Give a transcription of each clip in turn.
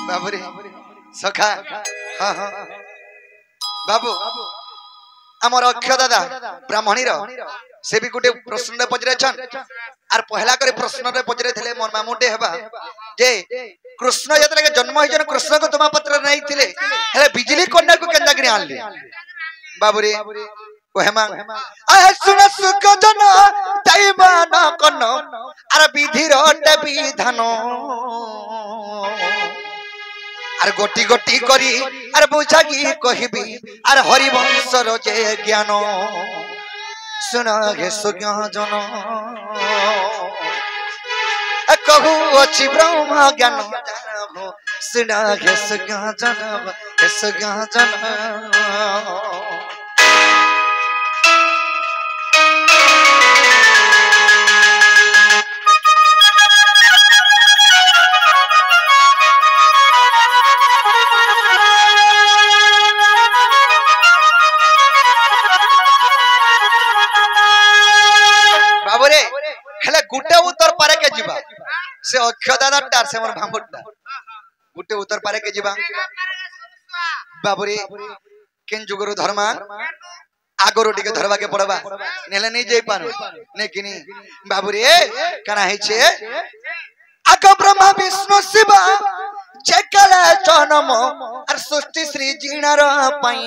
बाबूरे सखा हाँ हाँ बाबू आमर अक्षय दादा ब्राह्मणी से भी गोटे प्रश्न पचराइछन आर पहला करे प्रश्न पचरे थे मोर मामुटे हेबा जे कृष्ण जतले जन्म होइजन कृष्ण को तुमा पत्र नहीं थिले हेले बिजली कन्या को केंदा करी आनले बाबूरे कोहेमा आ सुन सुख जन ताइबान कन आर विधि रटे विधान आर गोटी गोटी करी आर बुझागी कहबी आर हरिवंशर जे ज्ञान सुन हे सुज्ञ जन कहू अछि ब्रह्म ज्ञान सुन हे सुज्ञ जन हे सुज्ञ जन बाबूरे हेले गुटे उत्तर पारे के जीवा से अक्षय दादा टार से मोर भांगुटा गुटे उत्तर पारे के जीवा बाबूरे केन जुगरो धर्मा आगरो टिके धरवा के पड़बा नेले नहीं जाई पारो नेकिनी बाबूरे कना है छे आग ब्रह्मा विष्णु शिव चेकले जन्म और सृष्टि श्री जीणार पई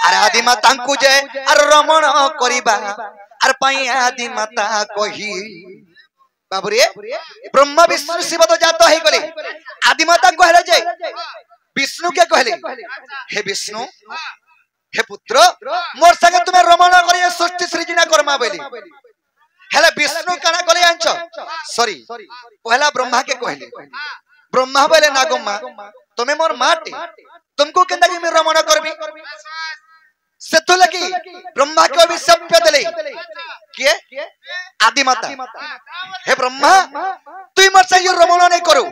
आर आदि माता को जे आर रमण करिबा आर पई आदि माता कही बाबूरे ब्रह्मा विष्णु शिव तो जात है गले आदि माता कहले जे विष्णु के कहले हे विष्णु हे पुत्र मोर संगे तुम्हें रमण करिए सृष्टि सृजना कर्मा बेली हेले विष्णु कना गले आंच सॉरी पहला ब्रह्मा के कहले ब्रह्मा बोले नागम्मा तुम्हें मोर माटी तुमको केंदा कि मैं रमण करबी से तो लगी ब्रह्मा को भी सभ्य दिले के आदि माता हे ब्रह्मा तू मत से ये रमण नहीं करू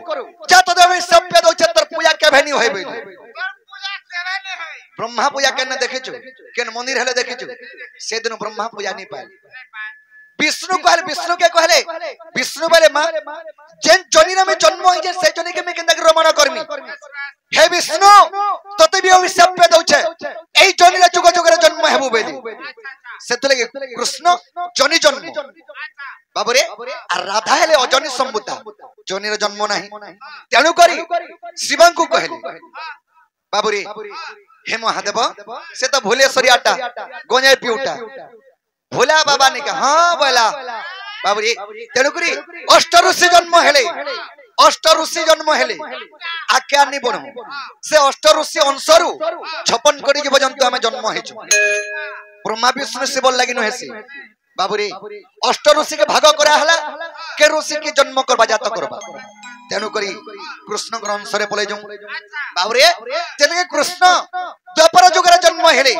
जा तो देवी सभ्य दो छतर पूजा के भेनी होय बे ब्रह्मा पूजा केन देखिछु केन मंदिर हेले देखिछु से दिन ब्रह्मा पूजा नहीं पाए विष्णु कहले विष्णु के कहले विष्णु बोले मां जेन जनी में जन्म होई जे से जनी के मैं केंदा रमण करमी हे विष्णु तते भी अभिशाप पे दउछे एई जनी रे जुग जुग रे जन्म हेबु बेली सेतो लगे कृष्ण जनी जन्म बाबूरे आ राधा हेले अजनी संबुता जनी रे जन्म नाही तेनु करी शिवं को कहले बाबूरे हे महादेव से तो भूलेश्वरियाटा गोंजाय पिउटा भोला बाबा ने कहा हाँ बोला बाबूरे तेनु करी अष्ट ऋषि जन्म हेले अष्ट ऋषि जन्म हेले आख्या नहीं बनो से अष्ट ऋषि अंशरु 56 कोटी जीव जंतु हमें जन्म हेछु ब्रह्मा विष्णु शिव लागि न हेसी बाबूरे अष्ट ऋषि के भाग करा हला के ऋषि के जन्म करबा जात करबा तेनु करी कृष्ण ग्रंथ रे बोले जऊ बाबूरे तेने कृष्ण द्वापर जुग रे जन्म हेले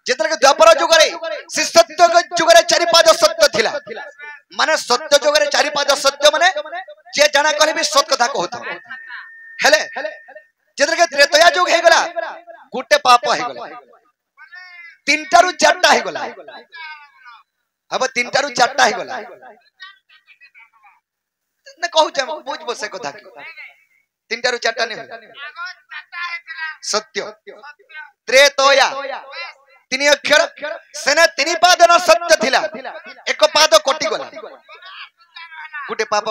जेतले के द्वापर जुग रे से सत्य जुग रे चारि पाद सत्य थिला माने सत्य जुग रे चारि पाद सत्य माने जे जाना कहले भी सत्य कथा कहत हेले जेतले के त्रेतया जुग हे गला गुटे पाप हे गला तीनटा रु चारटा हे गला अब तीनटा रु चारटा हे गला न कहू जे बुझ बसे कथा तीनटा रु चारटा नहीं सत्य त्रेतया तीन अक्षर सेना तीन पाद न सत्य थिला एक पाद कटि गला गुटे पाप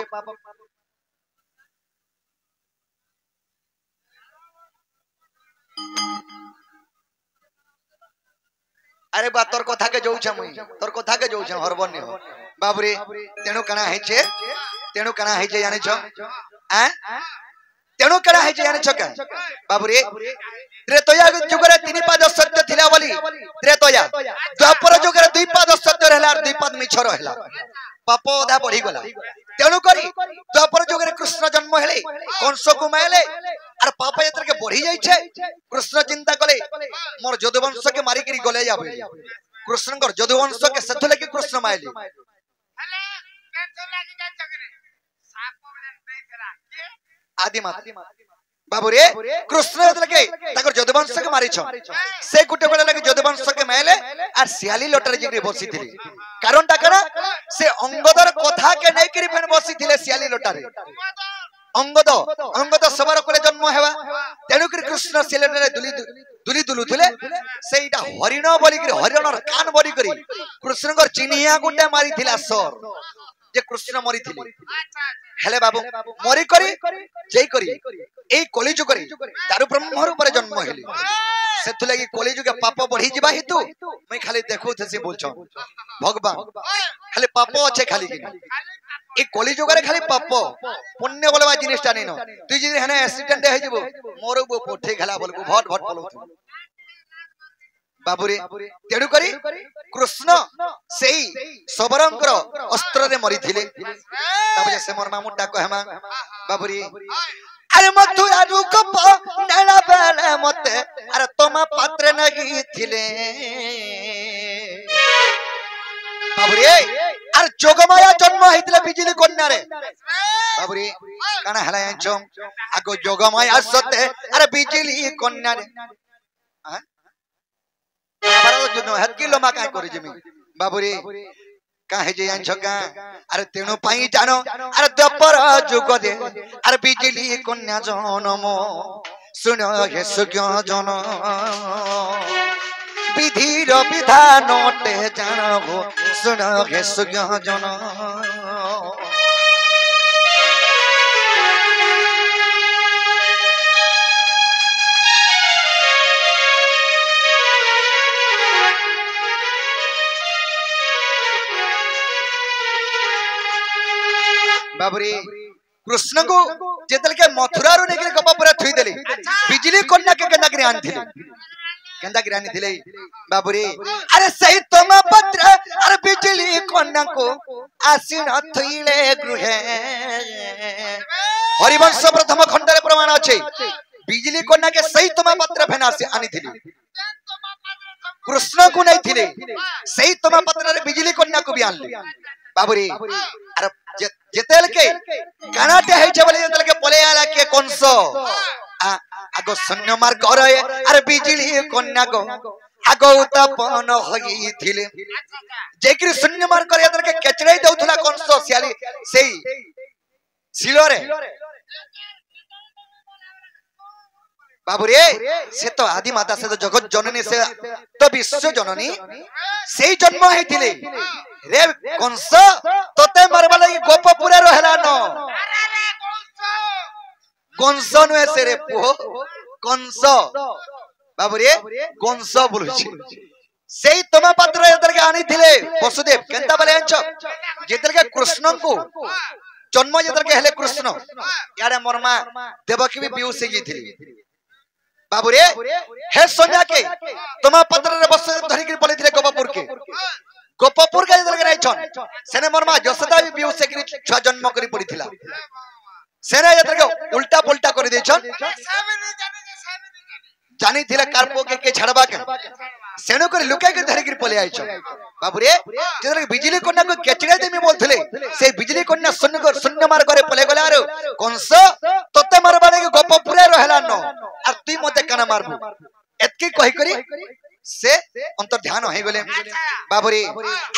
अरे बा तोर कथा के जोउ छ मुई तोर कथा के जोउ छ हरबन्य हो बाबूरे तेनु कना है छे जाने छ आ तेनु कना है छे जाने छ का बाबूरे त्रेतया जुग रे तीन पाद सत्य थिला बोली त्रेतया द्वापर जुग रे दुई पाद सत्य रहला और दुई पाद मिछ रहला पाप ओधा बढ़ी गला तेनु करी द्वापर जुग रे कृष्ण जन्म हेले कंस को मायले और पाप यात्रा के बढ़ी जाई छे कृष्ण चिंता कले मोर यदुवंश के मारी करी गले जाबे कृष्ण कर यदुवंश के सथु लगे कृष्ण मायले हेले टेंशन लागी जान चकरे साप बने देखेला के आदि माता बाबूरे कृष्ण लगे ताकर यदुवंश के मारी छ से गुटे बेला लगे यदुवंश के मायले আর শিয়ালি লটারে যে বসি থিলে কারণটা কানা সে অঙ্গদর কথা কে নেই করি ফেন বসি থিলে শিয়ালি লটারে অঙ্গদ অঙ্গদ সবার কোলে জন্ম হেবা তেণু করে কৃষ্ণ শিয়ালি দুলি দুলু থিলে সেইটা হরিণ বলি করে হরিণর কান বলি করে কৃষ্ণঙ্কর চিনিয়া গুটে মারি থিলা সর যে কৃষ্ণ মরি থিলে হেলে বাবু মরি করি যেই করি এই কলিযুগরে দারু ব্রহ্ম রূপে জন্ম হেলি সেতু লাগি কলিযুগে পাপ বঢ়ি ଯିବା হেতু মই খালি দেখুতে সে বলছ ভগবান খালি পাপ আছে খালি কি এই কলিযুগরে খালি পাপ পুণ্য বলবা জিনিসটা নেই ন তুই যদি হেনে অ্যাক্সিডেন্ট হই যাব মরব পঠে খেলা বলবো ভট ভট বলবো বাবুরে তেড়ু করি কৃষ্ণ সেই সবরঙ্কর অস্ত্রে মরিথিলে তারপরে সে মোর মামুটা কহেমা বাবুরে अरे मथुरा रुकप नेला बेले मते अरे तोमा पात्र नगी थिले बाबुरे अरे जोगमाया जन्म हेतिले बिजली कन्या रे बाबुरे काना हला यांचो आगो जोगमाया सते अरे बिजली कन्या रे हां बारो जुनो हकिलो मा काय करि जिमी बाबुरे काहे जे यांचो का अरे तेणु पाई जानो अरे द्वापर जुग दे अरे बिजली कन्या जनम सुनो हे सुज्ञ जन विधिर विधान टे जानो सुनो हे सुज्ञ जन बाबुरे कृष्ण को जेतल के मथुरा रो नेके गप पर थुई देली बिजली कन्या के केंदा गिरान थिले केंदा गिरान थिले बाबुरे अरे सही तोमा पत्र अरे बिजली कन्या को आसीन थुईले गृहे हरिवंश प्रथम खंड रे प्रमाण अछि बिजली कन्या के सही तोमा पत्र फेना से आनी थिले कृष्ण को नहीं थिले सही तोमा पत्र रे बिजली कन्या को भी आनले बाबुरे अरे जेतेल के कानाटे है छबले जेतेल के पले आला के कोनसो आगो सन्य मार करे अरे बिजली कन्या को आगो उतापन होई थिले जेकरी शून्य मार करे जेतेल के केचड़े दउथला कोनसो सियाली सेई सिलोरे बाबुरे से तो आदि माता से तो जगत जननी से तो विश्व जननी सेई जन्म हेथिले रे कंस तोते मारबा लागि गोपपुरा रहला न कंस नुए से रे पुओ कंस बाबुरे कंस बोलुछि सेई तोमा पात्र जेतर के आनी थिले वसुदेव केंता बले अंच जेतर के कृष्ण को जन्म जेतर के हेले कृष्ण यारे मरमा देवकी भी बिउ से गईथिले बाबुरे हे सोनिया के तोमा पत्र रे बस धरि के पले थिले गोपपुर के जेतर के नाइछन सेने मरमा जसदा भी बिउ से गिरी छ जन्म करी पड़िथिला सेने जेतर के उल्टा पुल्टा कर देछन जानी थिले कारपो के छड़बा के सेनो कर लुकाई के धरि के पले आइछन बाबुरे जेतर के बिजली कन्या को केचड़े देमी बोलथिले से बिजली कन्या शून्य मार करे पले गले आरो कंस तोते मारबा के गोपपुरे रहला न और तुई मते काना मारबू एतके कहि करी से अंतर ध्यान होई गले बाबुरे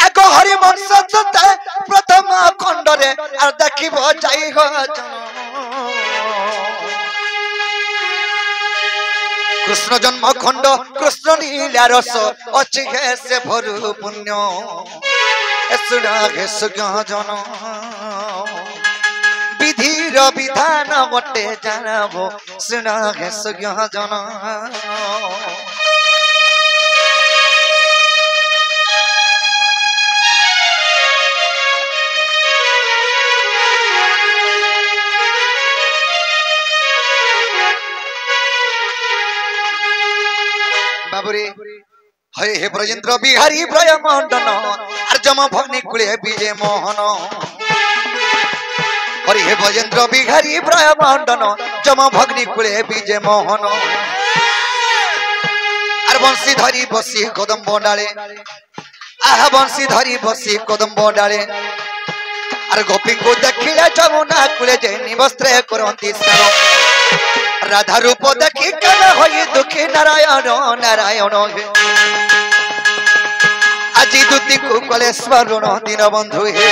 आगो हरि वंश सते प्रथम खंड रे और देखिबो जाई हो कृष्ण जन्म खंड कृष्ण लीला रस अछि हे से भरु पुण्य सुना हे सुज्ञ जन विधिर विधान बटे जानबो सुना हे सुज्ञ जन बाबुरे हे हे ब्रजेंद्र बिहारी ब्रय मंडन और जम भग्नि कुले विजय मोहन हरि हे ब्रजेंद्र बिहारी ब्रय मंडन जम भग्नि कुले विजय मोहन और बंसी धरी बसी कदम डाले आहा बंसी धरी बसी कदम डाले और गोपी को देखिले जमुना कुले जैनी वस्त्र करंती स्नान राधा रूप देखी कन होई दुखी नारायण नारायण कलेश्वर ऋण दीन बंधु हे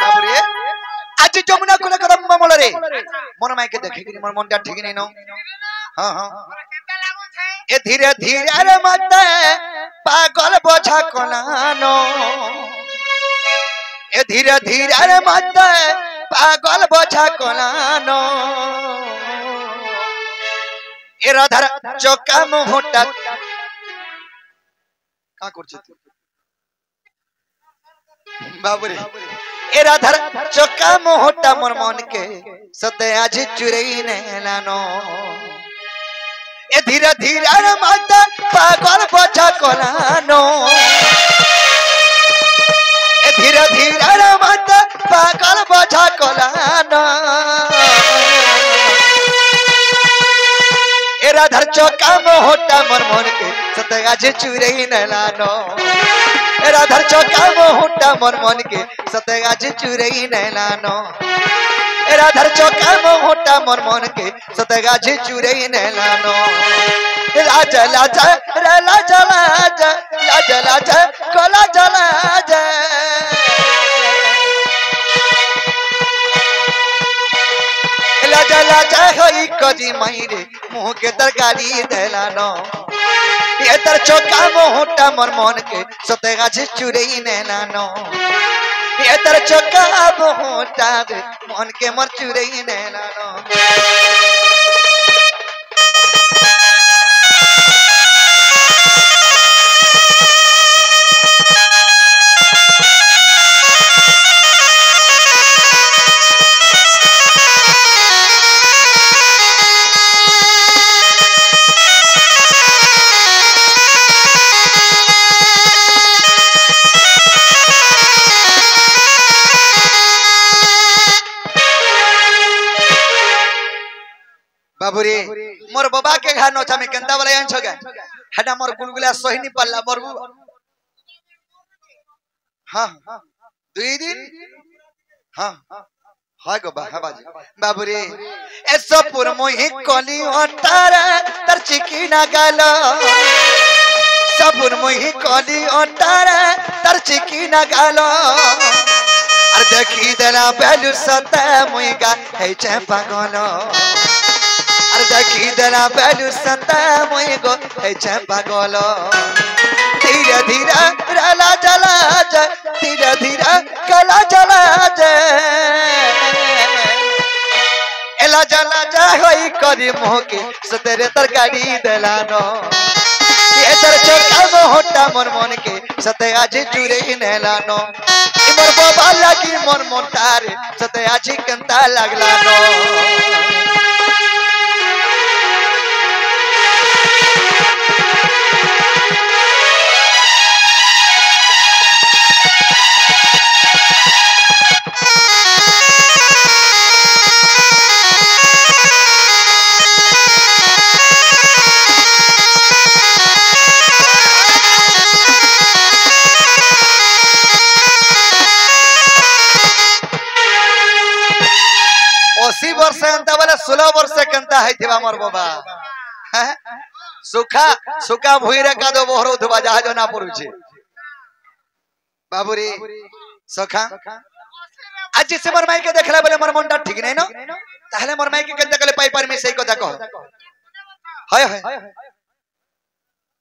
आज जमुना कुल कदम ममलरे मन माइके देखे मोर मनटा ठीक नहीं नो हां हां ए धीरे धीरे रे मत पागल बोझा कोलानो ए धीरे धीरे रे मत पागल बोझा कोलानो ए राधार चोका मुहटा का करछ बाबूरे ए राधार चोका मुहटा मोर मन के सते आज चुरई नेलानो ए धीरे धीरे रे मत पागल बोझा कोलानो ए धीरे धीरे रे मत पागल बोझा कोलानो ए राधार चोका मोहटा मोर मन के सते आज चुरई नेलानो ए राधार चोका मोहटा मोर मन के सते आज चुरई नेलानो ए राधार चोका मोहटा मोर मन के सते आज चुरई नेलानो लाज लाज रे लाज लाज लाज लाज कोला जला जा लाज लाज होई कजी माईरे मुंह के तरकारी देलानो ये तर चोका मोहटा मोर मन के सते आज चुरई नेलानो ये तर चोका मोहटा मन के मोर चुरई नेलानो बाबूरे मोर बाबा के घर नोचा में केंदा वाला अंछ गए हटा मोर गुलगुला सही नहीं पल्ला मोर हां दुई दिन हां हाय गो बा बाजी बाबूरे ऐसा पुर मोहि कली ओटारा तर चिकी ना गालो सबुर मोहि कली ओटारा तर चिकी ना गालो अरे देखी देना पहलू सता मोइगा है चे पागलो अरे देखी देना पहलू सता मोइगो है चे पागलो धीरे धीरे रला जला जा धीरे धीरे कला जला जा एला जला जा होई करी मोह के सतेरे तरकारी देलानो ये तर चोका मोहटा मोर मन के सते आज चुरे नेलानो मोर बाबा लागी मोर मोटारे सते आज कंता लागलानो असी वर्ष अंता बोले 16 वर्ष कंता है थिबा मोर बाबा सुखा सुखा भुइरे का दो बोहरो उठबा जहाज ना पड़ुछे बाबूरे सखा आज से मोर माई के देखला बोले मोर मनटा ठीक नै न ताहले मोर माई के केंता कले पाई पार में सही कथा कह हाय हाय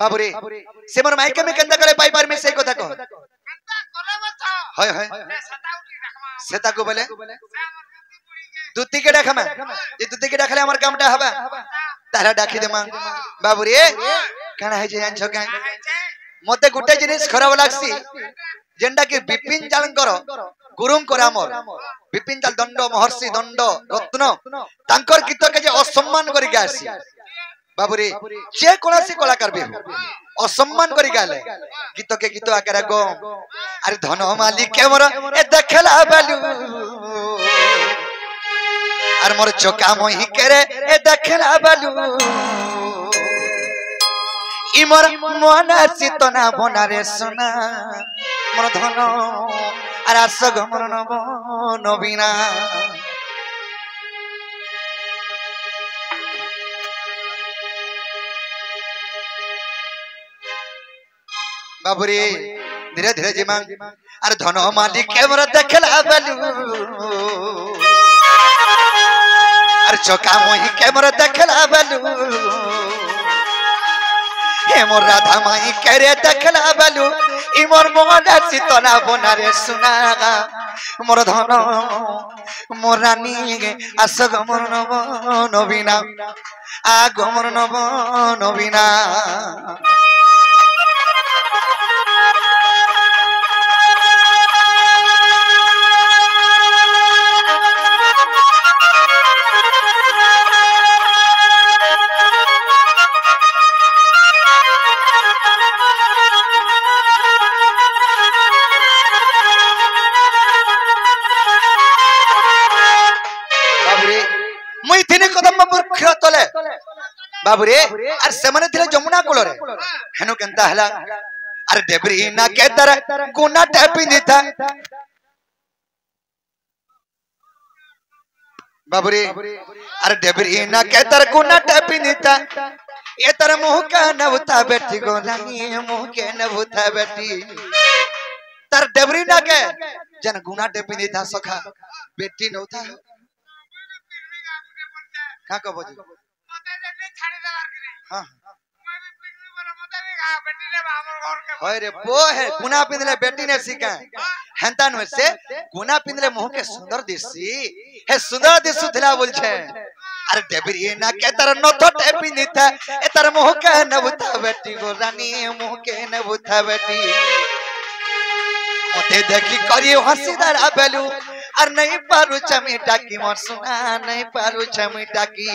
बाबूरे से मोर माई के में केंता कले पाई पार में सही कथा कह हाय हाय सेता को बोले दुत्ती के डाखमा ये दुत्ती के डाखले हमर कामटा हबा तारा डाखी देमा बाबू रे काना है जे जान छ का मते गुटे जिनिस खराब लागसी जेंडा के विपिन जालंकर गुरुम कर हमर विपिन जाल दंड महर्षि दंड रत्न तांकर गीत के जे असम्मान करि गासी बाबू रे जे कोलासी कलाकार बे असम्मान करि गाले गीत के गीत आकर गो अरे धन मालिक के मोर ए देखला बालू और मोर चोका मोहि करे ए देखला बालू इमर मोना सितना बना रे सोना मोर धन আর আস গমর নব নবীনা बाबूरे धीरे धीरे जिमा अरे धन मालिक कैमरा देखला बलू अरे चौका मोही कैमरा देखला बलू हे मोर राधा माई करे देखला बलू इ मोर मोहना सीतना बनारे सुना मोर धन मोर रानी आस गमर नब नबीना आ गमर नब नबीना बाबूरे अरे सेमने थिले जमुना कोलरे हेनु केनता हला अरे डेबरी ना के तर गुना टेपिन दिता बाबूरे अरे डेबरी ना के तर गुना टेपिन दिता ये तर मुह का नवता बेटी गोलानी मुह के नवता बेटी तर डेबरी ना के जन गुना टेपिन दिता सखा बेटी नवता का को बोजी हां रे वो है गुना पिंदले बेटी ने सिखा हेंता न से गुना पिंदले मुह के सुंदर दिसी हे सुंदर दिसु थिला बोल छे अरे डेबरी ना के तर न तो टेपी निता ए तर मुह के नबुता बेटी गो रानी मुह के नबुता बेटी ओते देखी करियो हंसीदार बेलू अर नहीं पारू चमीटा की मोर सुना नहीं पारू चमीटा की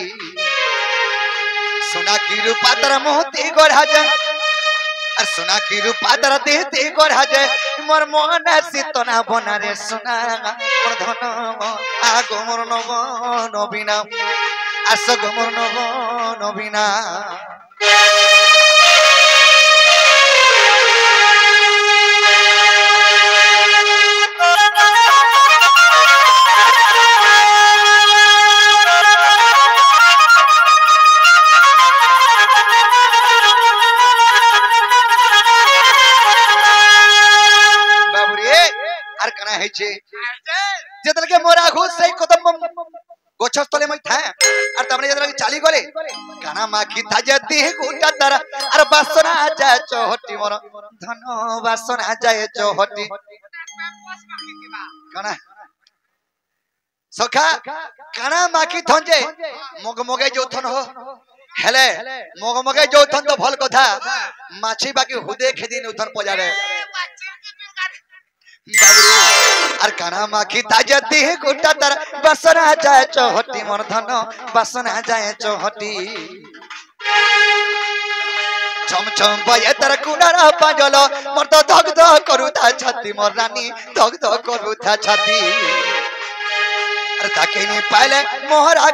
सुना की रूपा तर मोहती गोढ़ा जाए और सुना की रूपा तर देहती गोढ़ा जाए मोर मोहन सीतना बना रे सुना मोर धन आ गोमर नब नबीना आस गोमर नब नबीना जेतल के मोरा घुस सही कदम गोछस तले मई था और तमने जेतल के चाली गले गाना माखी था जती गुटा तारा अरे बासना जाए चोहटी मोर धन बासना जाए चोहटी गाना सखा गाना माखी थंजे मग मगे जो थन हो हेले मग मगे जो थन तो भल कथा माछी बाकी हुदे खेदी उथन पजारे अर काना माखी ताजती है गुटा तर बसना जाए चौहटी मोर धन बसना जाए चौहटी छम छम बये तर कुनारा पाजल मोर तो धक धक करूथा छाती मोर रानी धक धक करूथा छाती अरे ताके नहीं पाले मोहरा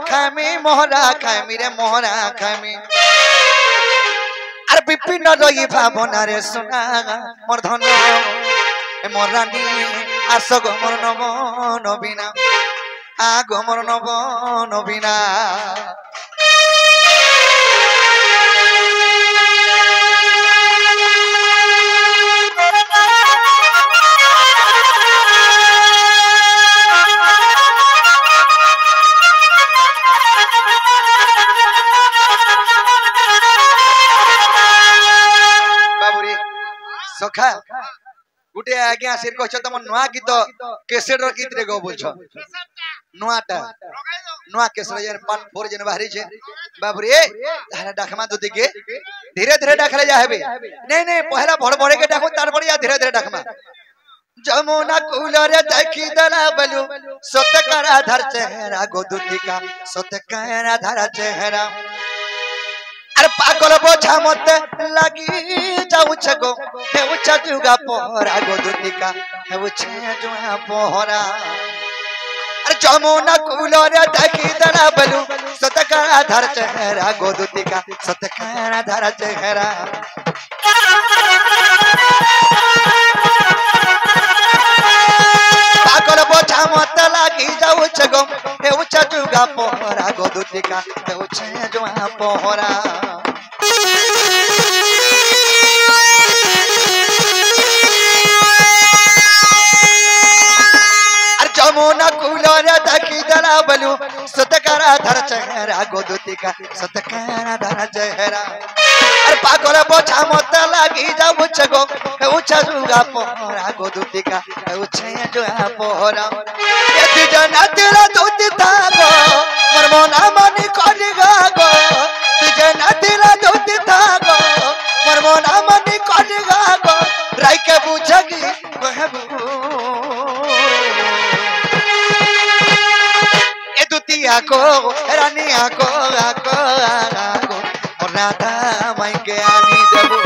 खामी रे मोहरा खामी अरे विपिन रही भावना रे सुना मोर धन मोर रानी आस गोमर नब नबीना आ गोमर नब नबीना बाबूरे सखा गुटे आज्ञा सिर को तम नुआ गीत कैसेट रो गीत रे गो बोलछो नुआटा नुआ कैसेट जन 4 जन बाहरी छे बाबू रे धारा डाखमा दुदी के धीरे धीरे डाखले जा हेबे नहीं पहला भड़ भड़े के डाखो तार बढ़िया धीरे धीरे डाखमा जमुना कूल रे देखी दला बलू सत करा धर चेहरा गो दुदी का सत करा धर चेहरा अरे पागल बोझा मत लगी जाऊ छगो हे उछा जुगा पोहरा गो दुतिका हे उछा जुगा पोहरा अरे जमुना कूल रे देखी दला बलू सतकरा धर चेहरा गो दुतिका सतकरा धर चेहरा पागल बोझा मत लागी जाऊ गो हेउछ जुगा पहरा गो दुतिका हेउछ जुआ पहरा जमुना कूलर देखी दरा बलू सतकारा धर चेहरा गोदुतिका सतकारा धर चेहरा अरे पागल बोझा मत लागी जाऊ गो हेउछ जुगा पहरा गोदुतिका हेउछ जुआ पहरा यदि जना तेरा दूत था गो मोर मना मनी कडिगा गो जना तेरा दूत था गो मोर मना मनी कडिगा गो राई के बुझगी कहबू को रानिया को राधा माई के आनी देबू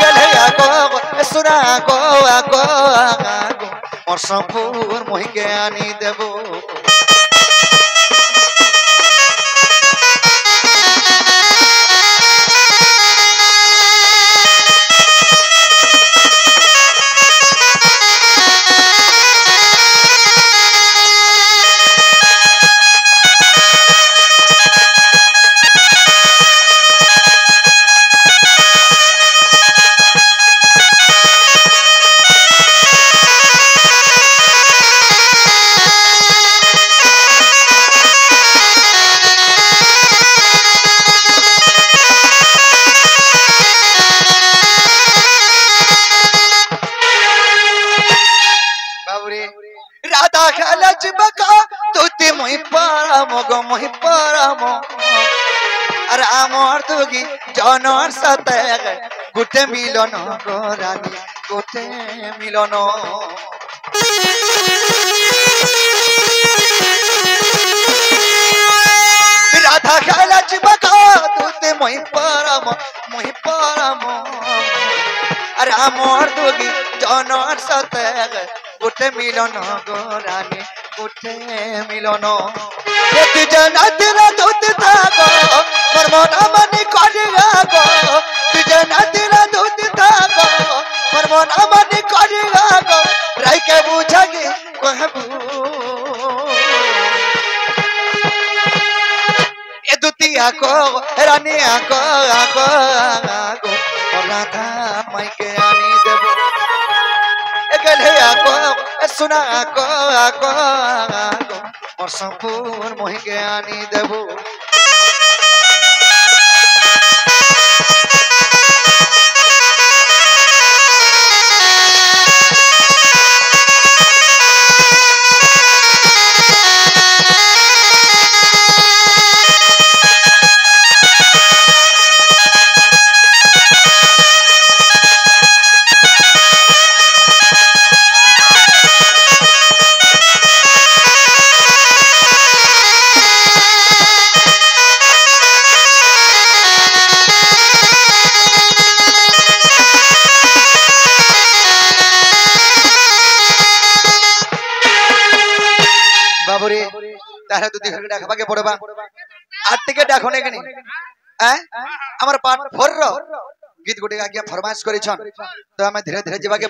गलैया को सुना को और संपूर्ण मोहि के आनी देबू राधा खेलच बका तुति मोहि परम गो मोहि परम राम दुगी जनर सते गुटे मिलन गो रानी गुटे मिलन राधा खेलच बका तुति मोहि परम राम दुगी जनर सते गुटे मिलन गो रानी गुटे मिलन यदि जना तेरा दूत था गो मोर मना मनी कडिगा गो जना तेरा दूत था गो मोर मना मनी कडिगा गो राई के बुझगी कहबू ए दुतिया को रानिया को राधा माई के आनी देबू गलैया को सुना को और संपूर्ण मोहि के आनी देबू बाबूरे तारे तो दिखा डाकबा के पड़बा आठ टिके डाकने के नहीं हमर पाठ भर गीत गोटे आज्ञा फरमाइश करिछन तो हमें धीरे धीरे जेबा के